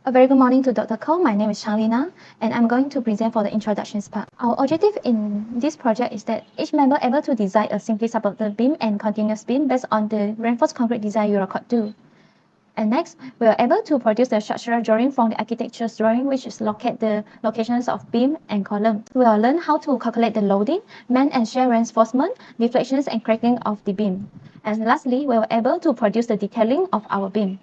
A very good morning to Dr. Koh. My name is Charlina, and I'm going to present for the introductions part. Our objective in this project is that each member able to design a simply supported beam and continuous beam based on the reinforced concrete design Eurocode 2. And next, we are able to produce the structural drawing from the architecture's drawing, which is locate the locations of beam and column. We will learn how to calculate the loading, bend and shear reinforcement, deflections and cracking of the beam. And lastly, we were able to produce the detailing of our beam.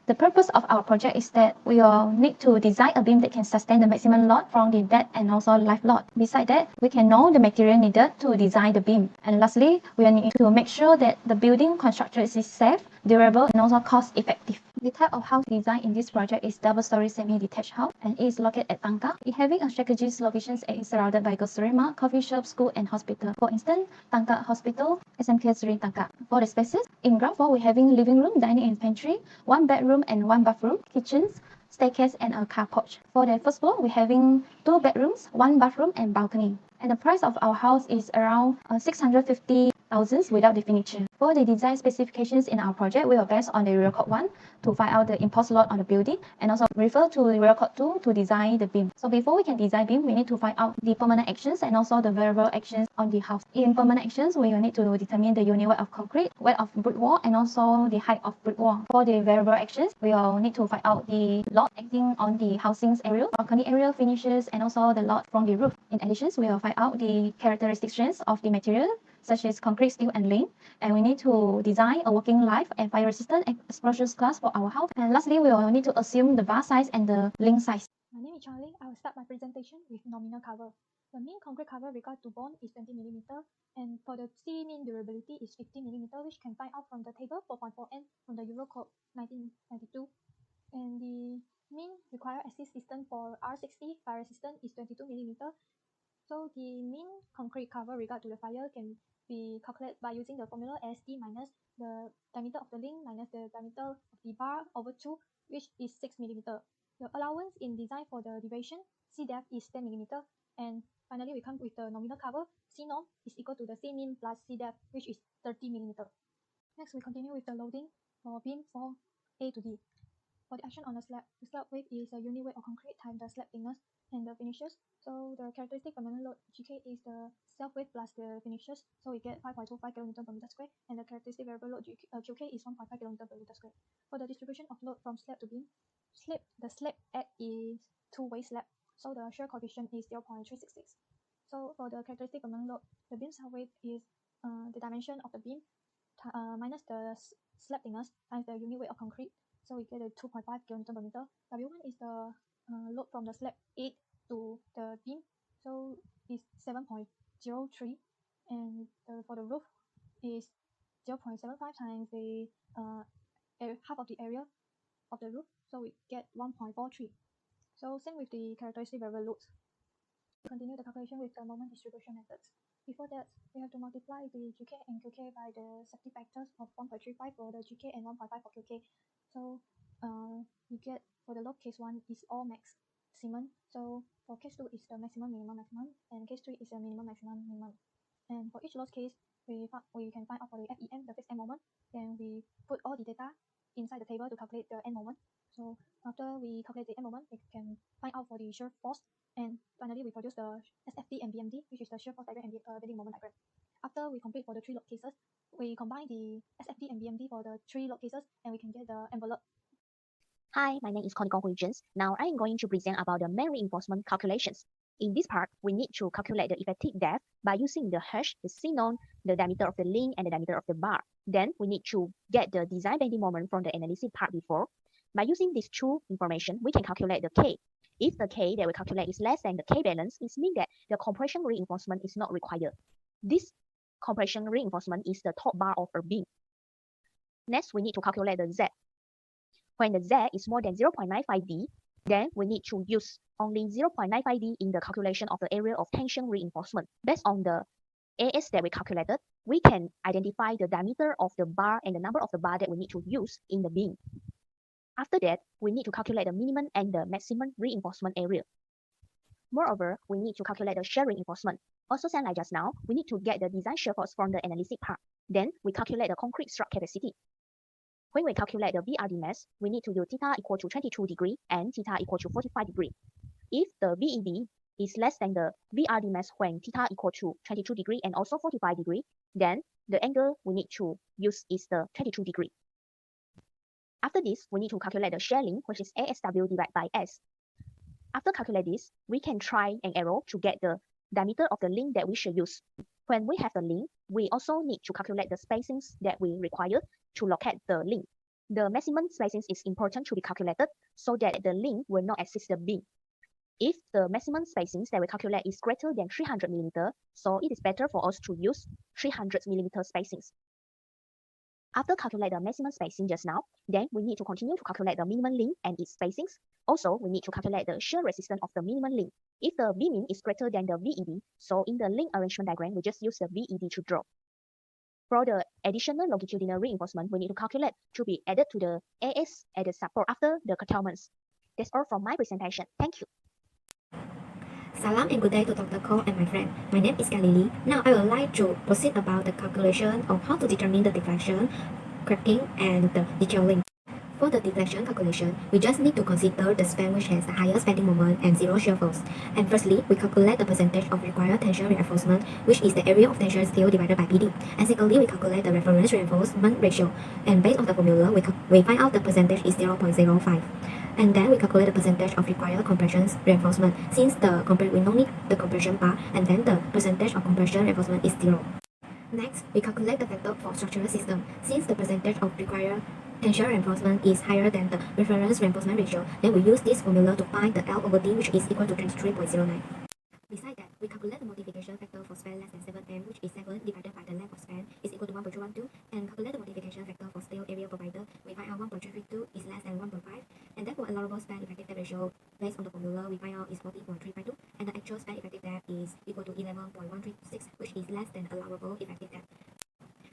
The purpose of our project is that we will need to design a beam that can sustain the maximum load from the dead and also live load. Besides that, we can know the material needed to design the beam. And lastly, we need to make sure that the building construction is safe, durable, and also cost effective. The type of house design in this project is double-story semi-detached house and it is located at Tangkak. It having a strategic locations and is surrounded by grocery mart, coffee shop, school, and hospital. For instance, Tangkak Hospital, SMK Sri Tangkak. For the spaces, in ground floor, we're having living room, dining and pantry, one bedroom and one bathroom, kitchens, staircase, and a car porch. For the first floor, we're having two bedrooms, one bathroom, and balcony. And the price of our house is around 650,000 without the furniture. For the design specifications in our project, we are based on the Eurocode 1 to find out the imposed load on the building and also refer to the Eurocode 2 to design the beam. So before we can design beam, we need to find out the permanent actions and also the variable actions on the house. In permanent actions, we will need to determine the unit weight of concrete, weight of brick wall, and also the height of brick wall. For the variable actions, we will need to find out the load acting on the housing's area, balcony area, finishes, and also the load from the roof. In addition, we will find out the characteristics of the material, such as concrete, steel, and link. And we need to design a working life and fire resistant explosion class for our house. And lastly, we will need to assume the bar size and the link size. My name is Charlie. I will start my presentation with nominal cover. The mean concrete cover regard to bond is 20 mm, and for the C mean durability is 50 mm, which can find out from the table 4.4N from the Eurocode 1992. And the mean required access distance for R60 fire resistant is 22 mm. So the mean concrete cover regard to the fire can be calculated by using the formula AST minus the diameter of the link minus the diameter of the bar over 2, which is 6 mm. The allowance in design for the deviation, C depth is 10 mm, and finally we come with the nominal cover, C norm is equal to the C mean plus C depth, which is 30 mm. Next, we continue with the loading for beam for A to D. For the action on the slab weight is a unit weight of concrete times the slab thickness and the finishes. So the characteristic permanent load GK is the self weight plus the finishes. So we get 5.25 kN per meter square, and the characteristic variable load QK is 1.5 kN per meter square. For the distribution of load from slab to beam, the slab at is two-way slab, so the shear coefficient is 0.366. So for the characteristic permanent load, the beam self weight is the dimension of the beam minus the slab thickness times the unit weight of concrete. So we get a 2.5 kN per meter. W1 is the load from the slab 8 to the beam, so it's 7.03, and for the roof is 0.75 times the half of the area of the roof, so we get 1.43. So same with the characteristic variable loads. We continue the calculation with the moment distribution methods. Before that, we have to multiply the GK and QK by the safety factors of 1.35 for the GK and 1.5 for QK. So we get for the log case 1 is all maximum. So for case 2 is the maximum, minimum, and case 3 is the minimum, maximum, minimum. And for each loss case, we can find out for the FEM, the fixed end moment. Then we put all the data inside the table to calculate the end moment. So after we calculate the end moment, we can find out for the shear force. And finally, we produce the SFD and BMD, which is the shear force diagram and bending moment diagram. After we complete for the 3 log cases, we combine the SFD and BMD for the 3 log cases, and we can get the envelope. Hi, my name is Connie Gong Jens. Now I am going to present about the main reinforcement calculations. In this part, we need to calculate the effective depth by using the H, the C norm, the diameter of the link, and the diameter of the bar. Then we need to get the design bending moment from the analysis part before. By using these two information, we can calculate the K. If the K that we calculate is less than the K balance, it means that the compression reinforcement is not required. This compression reinforcement is the top bar of a beam. Next, we need to calculate the Z. When the Z is more than 0.95D, then we need to use only 0.95D in the calculation of the area of tension reinforcement. Based on the AS that we calculated, we can identify the diameter of the bar and the number of the bar that we need to use in the beam. After that, we need to calculate the minimum and the maximum reinforcement area. Moreover, we need to calculate the shear reinforcement. Also same like just now, we need to get the design shear force from the analysis part. Then we calculate the concrete strut capacity. When we calculate the VRD mass, we need to use theta equal to 22 degree and theta equal to 45 degree. If the VED is less than the VRD mass when theta equal to 22 degree and also 45 degree, then the angle we need to use is the 22 degree. After this, we need to calculate the shear length, which is ASW divided by S. After calculate this, we can try and error to get the diameter of the link that we should use. When we have the link, we also need to calculate the spacings that we require to locate the link. The maximum spacings is important to be calculated so that the link will not exceed the beam. If the maximum spacings that we calculate is greater than 300 mm, so it is better for us to use 300 mm spacings. After calculate the maximum spacing just now, then we need to continue to calculate the minimum link and its spacings. Also, we need to calculate the shear resistance of the minimum link. If the Bmin is greater than the VED, so in the link arrangement diagram, we just use the VED to draw. For the additional longitudinal reinforcement, we need to calculate to be added to the AS at the support after the curtailments. That's all from my presentation. Thank you. Salam and good day to Dr. Koh and my friend. My name is Galili. Now I would like to proceed about the calculation of how to determine the deflection, cracking, and the detailing. For the deflection calculation, we just need to consider the span which has the highest bending moment and zero shear force. And firstly, we calculate the percentage of required tension reinforcement, which is the area of tension steel divided by PD. And secondly, we calculate the reference reinforcement ratio. And based on the formula, we find out the percentage is 0.05. And then we calculate the percentage of required compression reinforcement. Since we don't need the compression bar, and then the percentage of compression reinforcement is 0. Next, we calculate the factor for structural system. Since the percentage of required tension reinforcement is higher than the reference reinforcement ratio, then we use this formula to find the L over D, which is equal to 23.09. Besides that, we calculate the modification factor for span less than 7 m, which is 7 divided by the length of span is equal to 1.312, and calculate the modification factor for steel area provided. We find out 1.332 is less than 1.5, and therefore allowable span effective depth ratio based on the formula we find out is 40.352, and the actual span effective depth is equal to 11.136, which is less than allowable effective depth.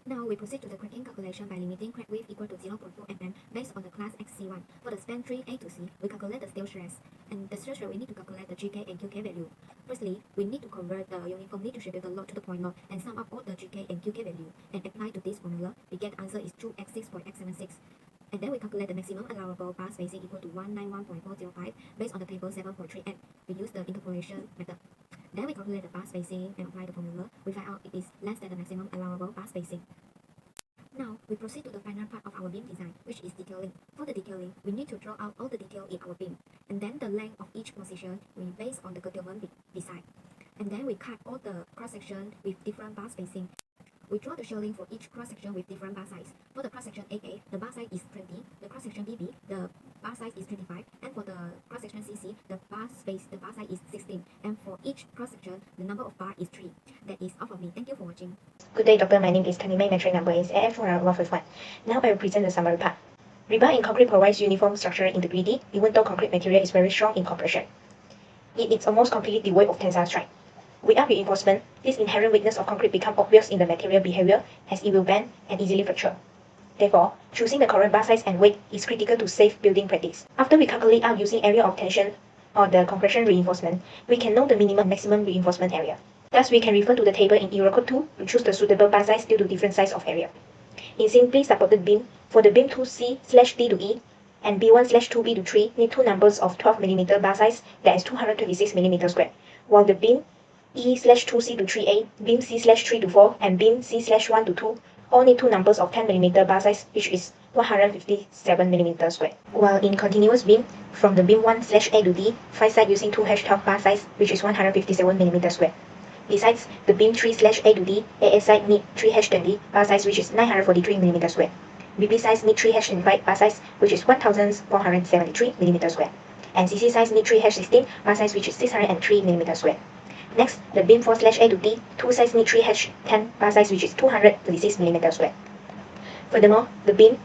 Now we proceed to the cracking calculation by limiting crack width equal to 0.4 mm based on the class XC1. For the span 3A to C, we calculate the steel stress. And the stress rate, we need to calculate the GK and QK value. Firstly, we need to convert the uniformly distributed load to the point load and sum up all the GK and QK value. And apply to this formula, we get the answer is 2x6.x76. And then we calculate the maximum allowable bar spacing equal to 191.405 based on the table 7.3m. We use the interpolation method. Then we calculate the bar spacing and apply the formula. We find out it is less than the maximum allowable bar spacing. Now, we proceed to the final part of our beam design, which is detailing. For the detailing, we need to draw out all the detail in our beam. And then the length of each position, we base on the curtailment beside. And then we cut all the cross-section with different bar spacing. We draw the shear length for each cross-section with different bar size. For the cross-section AA, the bar size is 20. The cross-section BB, the bar size is 25. And for the cross-section CC, the bar size is 16. And for each cross-section, the number of bar is 3. That is all from me. Thank you for watching. Good day, doctor. My name is Tanimei. My train number is AF4151. Now I will present the summary part. Rebar in concrete provides uniform structural integrity, even though concrete material is very strong in compression. It is almost completely devoid of tensile strength. Without reinforcement, this inherent weakness of concrete becomes obvious in the material behavior as it will bend and easily fracture. Therefore, choosing the correct bar size and weight is critical to safe building practice. After we calculate out using area of tension or the compression reinforcement, we can know the minimum and maximum reinforcement area. Thus, we can refer to the table in Eurocode 2 to choose the suitable bar size due to different size of area. In simply supported beam, for the beam 2C/D to E and B1/2B to 3 need two numbers of 12 mm bar size, that is 226 mm squared, while the beam E/2C to 3A, beam C/3 to 4, and beam C/1 to 2 all need two numbers of 10 mm bar size, which is 157 mm squared. While in continuous beam, from the beam 1/A to D, 5 sides using 2H12 bar size, which is 157 mm squared. Besides, the beam 3/A to D, AA side need 3H20 bar size, which is 943 mm squared. BB size need 3H25 bar size, which is 1473 mm squared. And CC size need 3H16 bar size, which is 603 mm squared. Next, the beam 4/A to D, two sides need 3H10 bar size, which is 236 mm squared. Furthermore, the beam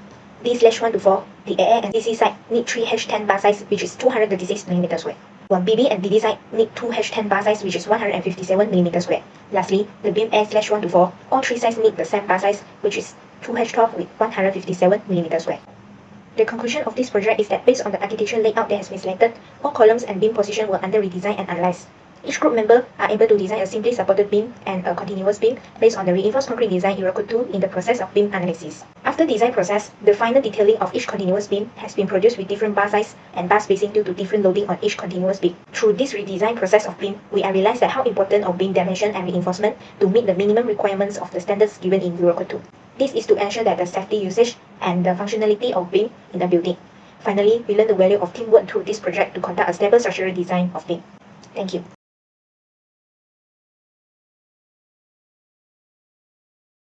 D/1 to 4, the AA and CC side need 3H10 bar size, which is 236 mm squared. While BB and DD side need 2H10 bar size, which is 157 mm squared. Lastly, the beam A/1 to 4, all three sides need the same bar size, which is 2H12 with 157 mm squared. The conclusion of this project is that based on the architectural layout that has been selected, all columns and beam position were under redesign and analyzed. Each group member are able to design a simply supported beam and a continuous beam based on the reinforced concrete design Eurocode 2 in the process of beam analysis. After design process, the final detailing of each continuous beam has been produced with different bar size and bar spacing due to different loading on each continuous beam. Through this redesign process of beam, we have realized that how important of beam dimension and reinforcement to meet the minimum requirements of the standards given in Eurocode 2. This is to ensure that the safety usage and the functionality of beam in the building. Finally, we learned the value of teamwork through this project to conduct a stable structural design of beam. Thank you.